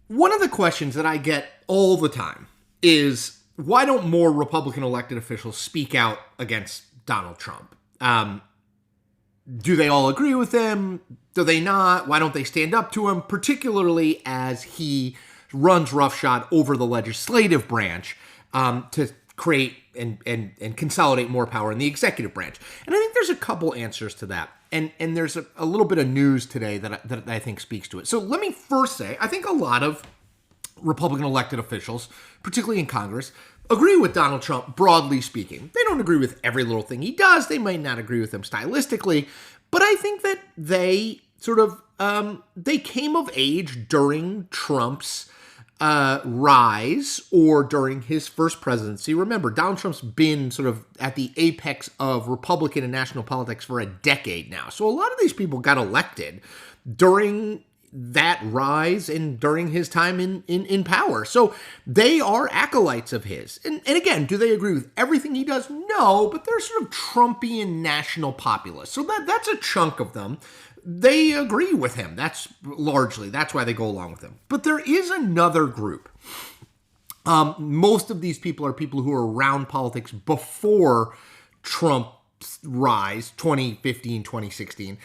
One of the questions that I get all the time is, why don't more Republican elected officials speak out against Donald Trump? Do they all agree with him? Do they not? Why don't they stand up to him, particularly as he runs roughshod over the legislative branch to create and consolidate more power in the executive branch? And I think there's a couple answers to that. And there's a little bit of news today that I think speaks to it. So let me first say, I think a lot of Republican elected officials, particularly in Congress, agree with Donald Trump, broadly speaking. They don't agree with every little thing he does. They might not agree with him stylistically. But I think that they they came of age during Trump's rise or during his first presidency. Remember, Donald Trump's been sort of at the apex of Republican and national politics for a decade now. So a lot of these people got elected during that rise and during his time in power. So they are acolytes of his. And again, do they agree with everything he does? No, but they're sort of Trumpian national populists. So that's a chunk of them. They agree with him. That's why they go along with him. But there is another group. Most of these people are people who are around politics before Trump's rise, 2015, 2016.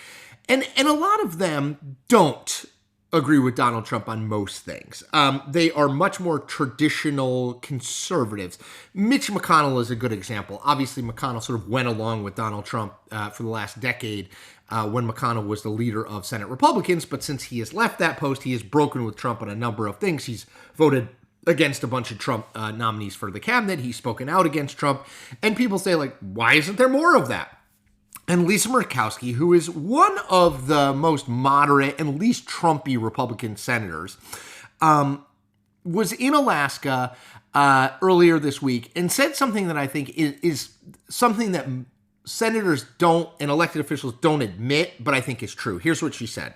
And a lot of them don't agree with Donald Trump on most things. They are much more traditional conservatives. Mitch McConnell is a good example. Obviously, McConnell sort of went along with Donald Trump for the last decade when McConnell was the leader of Senate Republicans. But since he has left that post, he has broken with Trump on a number of things. He's voted against a bunch of Trump nominees for the cabinet. He's spoken out against Trump. And people say, like, why isn't there more of that? And Lisa Murkowski, who is one of the most moderate and least Trumpy Republican senators, was in Alaska earlier this week and said something that I think is something that senators don't and elected officials don't admit, but I think is true. Here's what she said.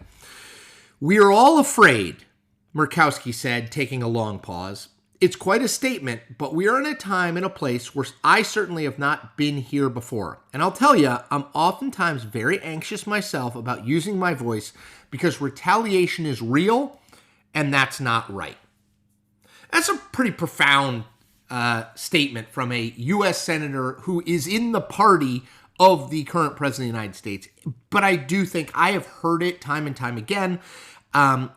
"We are all afraid," Murkowski said, taking a long pause. "It's quite a statement, but we are in a time and a place where I certainly have not been here before. And I'll tell you, I'm oftentimes very anxious myself about using my voice because retaliation is real and that's not right." That's a pretty profound statement from a U.S. senator who is in the party of the current president of the United States. But I do think I have heard it time and time again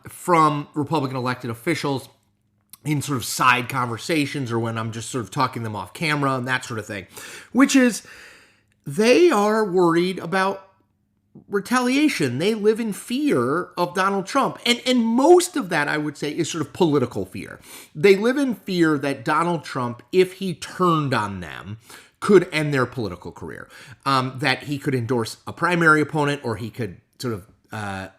from Republican elected officials in sort of side conversations or when I'm just sort of talking them off camera and that sort of thing, which is they are worried about retaliation. They live in fear of Donald Trump. And most of that, I would say, is sort of political fear. They live in fear that Donald Trump, if he turned on them, could end their political career, that he could endorse a primary opponent or he could sort of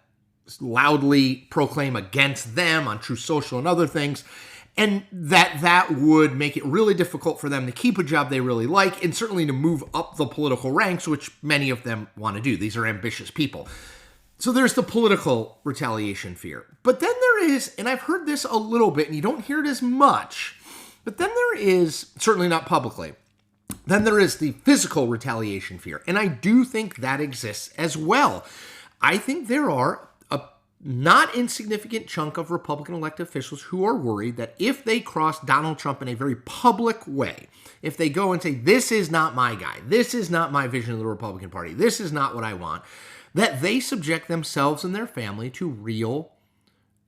loudly proclaim against them on Truth Social and other things, and that would make it really difficult for them to keep a job they really like and certainly to move up the political ranks, which many of them want to do. These are ambitious people. So there's the political retaliation fear. But then there is, and I've heard this a little bit, and you don't hear it as much, but then there is, certainly not publicly, then there is the physical retaliation fear. And I do think that exists as well. I think there are not insignificant chunk of Republican elected officials who are worried that if they cross Donald Trump in a very public way, if they go and say, this is not my guy, this is not my vision of the Republican Party, this is not what I want, that they subject themselves and their family to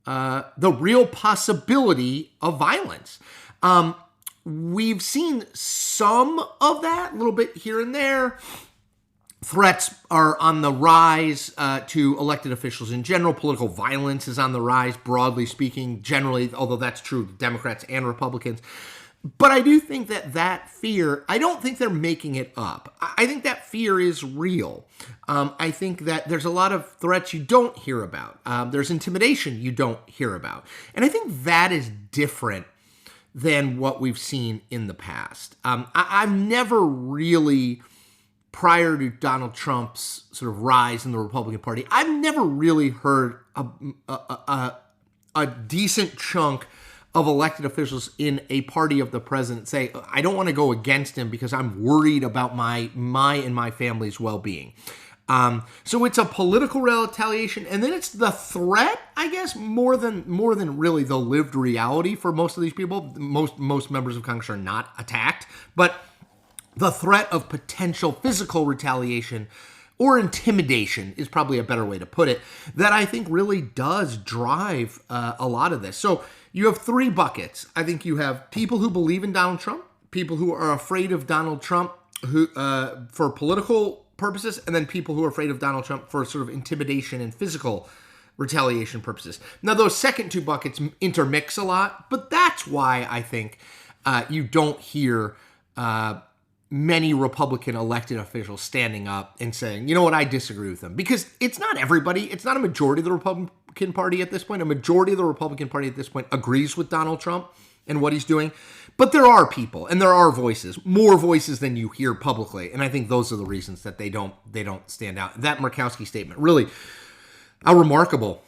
the real possibility of violence. We've seen some of that, a little bit here and there. Threats are on the rise to elected officials in general. Political violence is on the rise, broadly speaking, generally, although that's true of Democrats and Republicans. But I do think that fear, I don't think they're making it up. I think that fear is real. I think that there's a lot of threats you don't hear about. There's intimidation you don't hear about. And I think that is different than what we've seen in the past. I've never really, prior to Donald Trump's sort of rise in the Republican Party, I've never really heard a decent chunk of elected officials in a party of the president say, I don't want to go against him because I'm worried about my and my family's well-being. So it's a political retaliation, and then it's the threat, I guess, more than really the lived reality for most of these people. Most members of Congress are not attacked, but the threat of potential physical retaliation or intimidation is probably a better way to put it, that I think really does drive a lot of this. So you have three buckets. I think you have people who believe in Donald Trump, people who are afraid of Donald Trump who for political purposes, and then people who are afraid of Donald Trump for sort of intimidation and physical retaliation purposes. Now, those second two buckets intermix a lot, but that's why I think you don't hear many Republican elected officials standing up and saying, you know what, I disagree with them. Because it's not everybody. It's not a majority of the Republican Party at this point. A majority of the Republican Party at this point agrees with Donald Trump and what he's doing. But there are people and there are voices, more voices than you hear publicly. And I think those are the reasons that they don't stand out. That Murkowski statement, really a remarkable,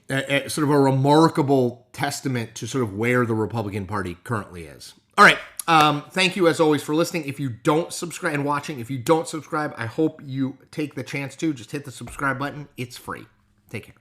sort of a remarkable testament to sort of where the Republican Party currently is. All right. Thank you as always for listening. If you don't subscribe and watching, if you don't subscribe, I hope you take the chance to just hit the subscribe button. It's free. Take care.